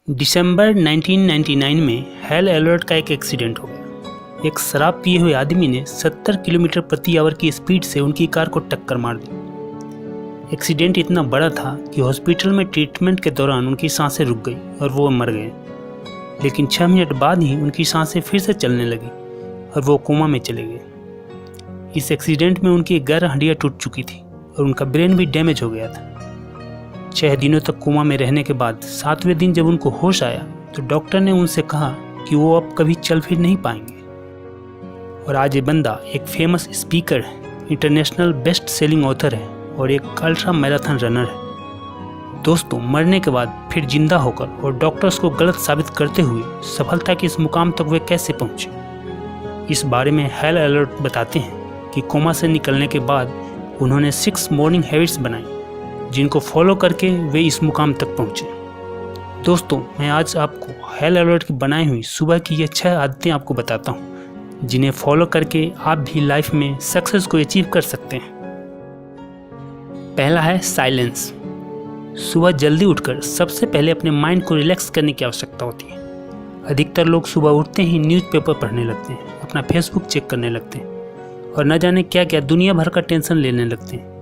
दिसंबर 1999 में hello alert का एक एक्सीडेंट हो गया। एक शराब पिए हुए आदमी ने 70 किलोमीटर प्रति आवर की स्पीड से उनकी कार को टक्कर मार दी। एक्सीडेंट इतना बड़ा था कि हॉस्पिटल में ट्रीटमेंट के दौरान उनकी सांसें रुक गई और वो मर गए। लेकिन 6 मिनट बाद ही उनकी सांसें फिर से चलने लगी और वो कोमा में चले गए। इस एक्सीडेंट में उनकी 11 हड्डियाँ टूट चुकी थी और उनका ब्रेन भी डैमेज हो गया था। 6 दिनों तक कोमा में रहने के बाद 7वें दिन जब उनको होश आया तो डॉक्टर ने उनसे कहा कि वो अब कभी चल फिर नहीं पाएंगे। और आज ये बंदा एक फेमस स्पीकर है, इंटरनेशनल बेस्ट सेलिंग ऑथर है और एक अल्ट्रा मैराथन रनर है। दोस्तों, मरने के बाद फिर जिंदा होकर और डॉक्टर्स को गलत साबित करते हुए सफलता के इस मुकाम तक वे कैसे पहुंचे, इस बारे में हेल अलर्ट बताते हैं कि कोमा से निकलने के बाद उन्होंने 6 मॉर्निंग हैबिट्स बनाई जिनको फॉलो करके वे इस मुकाम तक पहुंचे। दोस्तों, मैं आज आपको हेल अलर्ट की बनाई हुई सुबह की ये 6 आदतें आपको बताता हूं जिन्हें फॉलो करके आप भी लाइफ में सक्सेस को अचीव कर सकते हैं। पहला है साइलेंस। सुबह जल्दी उठकर सबसे पहले अपने माइंड को रिलैक्स करने की आवश्यकता होती है। अधिकतर लोग सुबह उठते ही न्यूज़पेपर पढ़ने लगते हैं, अपना फेसबुक चेक करने लगते हैं और न जाने क्या क्या दुनिया भर का टेंशन लेने लगते हैं।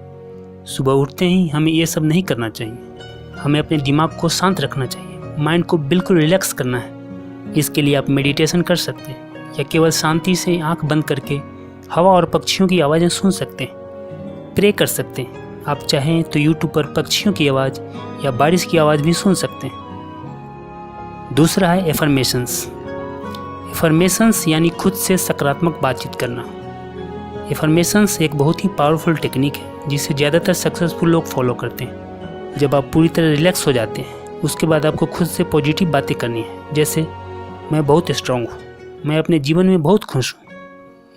सुबह उठते ही हमें ये सब नहीं करना चाहिए। हमें अपने दिमाग को शांत रखना चाहिए, माइंड को बिल्कुल रिलैक्स करना है। इसके लिए आप मेडिटेशन कर सकते हैं या केवल शांति से आंख बंद करके हवा और पक्षियों की आवाज़ें सुन सकते हैं। प्रे कर सकते हैं। आप चाहें तो यूट्यूब पर पक्षियों की आवाज़ या बारिश की आवाज़ भी सुन सकते हैं। दूसरा है एफर्मेशंस। एफर्मेशंस यानी खुद से सकारात्मक बातचीत करना। एफर्मेशंस एक बहुत ही पावरफुल टेक्निक है जिसे ज़्यादातर सक्सेसफुल लोग फॉलो करते हैं। जब आप पूरी तरह रिलैक्स हो जाते हैं उसके बाद आपको खुद से पॉजिटिव बातें करनी है, जैसे मैं बहुत स्ट्रांग हूँ, मैं अपने जीवन में बहुत खुश हूँ,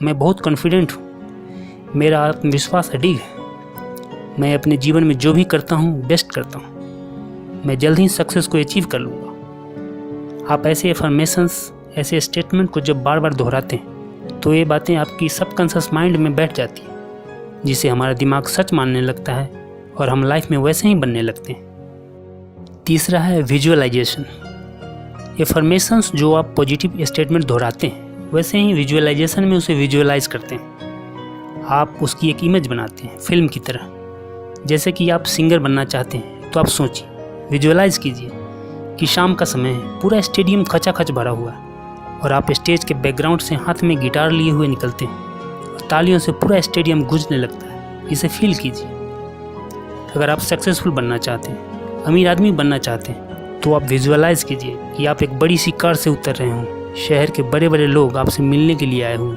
मैं बहुत कॉन्फिडेंट हूँ, मेरा आत्मविश्वास अडिग है, मैं अपने जीवन में जो भी करता हूँ बेस्ट करता हूँ, मैं जल्द ही सक्सेस को अचीव कर लूँगा। आप ऐसे एफर्मेशंस, ऐसे स्टेटमेंट को जब बार बार दोहराते हैं तो ये बातें आपकी सबकॉन्शियस माइंड में बैठ जाती हैं, जिसे हमारा दिमाग सच मानने लगता है और हम लाइफ में वैसे ही बनने लगते हैं। तीसरा है विजुअलाइजेशन। एफर्मेशंस जो आप पॉजिटिव स्टेटमेंट दोहराते हैं वैसे ही विजुअलाइजेशन में उसे विजुअलाइज करते हैं। आप उसकी एक इमेज बनाते हैं फिल्म की तरह। जैसे कि आप सिंगर बनना चाहते हैं तो आप सोचिए, विजुअलाइज कीजिए कि शाम का समय है, पूरा स्टेडियम खचाखच भरा हुआ है और आप स्टेज के बैकग्राउंड से हाथ में गिटार लिए हुए निकलते हैं और तालियों से पूरा स्टेडियम गूंजने लगता है। इसे फील कीजिए। अगर आप सक्सेसफुल बनना चाहते हैं, अमीर आदमी बनना चाहते हैं, तो आप विजुअलाइज कीजिए कि आप एक बड़ी सी कार से उतर रहे हों, शहर के बड़े बड़े लोग आपसे मिलने के लिए आए हों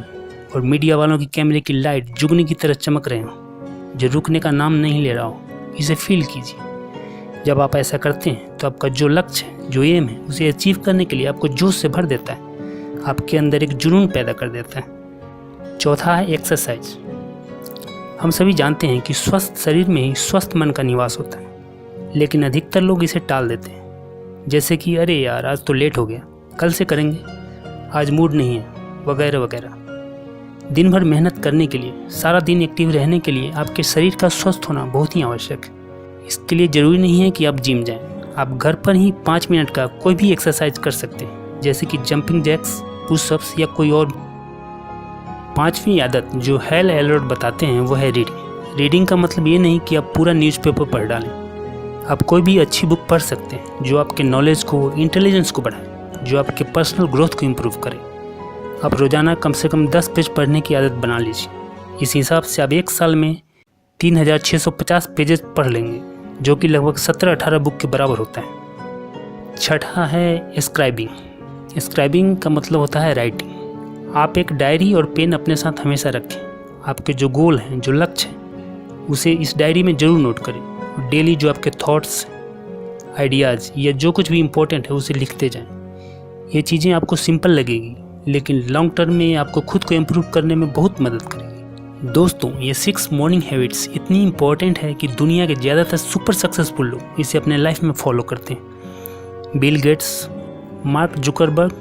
और मीडिया वालों की कैमरे की लाइट जुगनी की तरह चमक रहे हों जो रुकने का नाम नहीं ले रहा हो। इसे फील कीजिए। जब आप ऐसा करते हैं तो आपका जो लक्ष्य है, जो एम है, उसे अचीव करने के लिए आपको जोश से भर देता है, आपके अंदर एक जुनून पैदा कर देता है। चौथा है एक्सरसाइज। हम सभी जानते हैं कि स्वस्थ शरीर में ही स्वस्थ मन का निवास होता है, लेकिन अधिकतर लोग इसे टाल देते हैं, जैसे कि अरे यार आज तो लेट हो गया, कल से करेंगे, आज मूड नहीं है, वगैरह वगैरह। दिन भर मेहनत करने के लिए, सारा दिन एक्टिव रहने के लिए आपके शरीर का स्वस्थ होना बहुत ही आवश्यक है। इसके लिए ज़रूरी नहीं है कि आप जिम जाएं। आप घर पर ही 5 मिनट का कोई भी एक्सरसाइज कर सकते हैं, जैसे कि जंपिंग जैक्स, पुशअप्स या कोई और। 5वीं आदत जो हेल अलर्ट बताते हैं वो है रीडिंग। रीडिंग का मतलब ये नहीं कि आप पूरा न्यूज़पेपर पढ़ डालें। आप कोई भी अच्छी बुक पढ़ सकते हैं जो आपके नॉलेज को, इंटेलिजेंस को बढ़ाए, जो आपके पर्सनल ग्रोथ को इम्प्रूव करे। आप रोज़ाना कम से कम 10 पेज पढ़ने की आदत बना लीजिए। इस हिसाब से आप 1 साल में 3650 पेजेस पढ़ लेंगे, जो कि लगभग 17-18 बुक के बराबर होता है। छठा है स्क्राइबिंग। स्क्राइबिंग का मतलब होता है राइटिंग। आप एक डायरी और पेन अपने साथ हमेशा रखें। आपके जो गोल हैं, जो लक्ष्य हैं, उसे इस डायरी में ज़रूर नोट करें और डेली जो आपके थॉट्स, आइडियाज़ या जो कुछ भी इम्पोर्टेंट है उसे लिखते जाएं। ये चीज़ें आपको सिंपल लगेगी लेकिन लॉन्ग टर्म में आपको खुद को इम्प्रूव करने में बहुत मदद करेगी। दोस्तों, ये 6 मॉर्निंग हैबिट्स इतनी इम्पोर्टेंट है कि दुनिया के ज़्यादातर सुपर सक्सेसफुल लोग इसे अपने लाइफ में फॉलो करते हैं। Bill Gates, Mark Zuckerberg,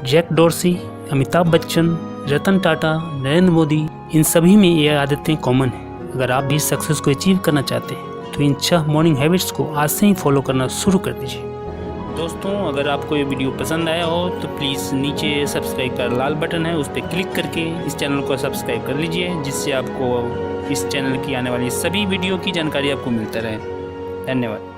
Jack Dorsey, Amitabh Bachchan, Ratan Tata, Narendra Modi, इन सभी में ये आदतें कॉमन हैं। अगर आप भी सक्सेस को अचीव करना चाहते हैं तो इन 6 मॉर्निंग हैबिट्स को आज से ही फॉलो करना शुरू कर दीजिए। दोस्तों अगर आपको ये वीडियो पसंद आया हो तो प्लीज़ नीचे सब्सक्राइब का लाल बटन है, उस पर क्लिक करके इस चैनल को सब्सक्राइब कर लीजिए, जिससे आपको इस चैनल की आने वाली सभी वीडियो की जानकारी आपको मिलता रहे। धन्यवाद।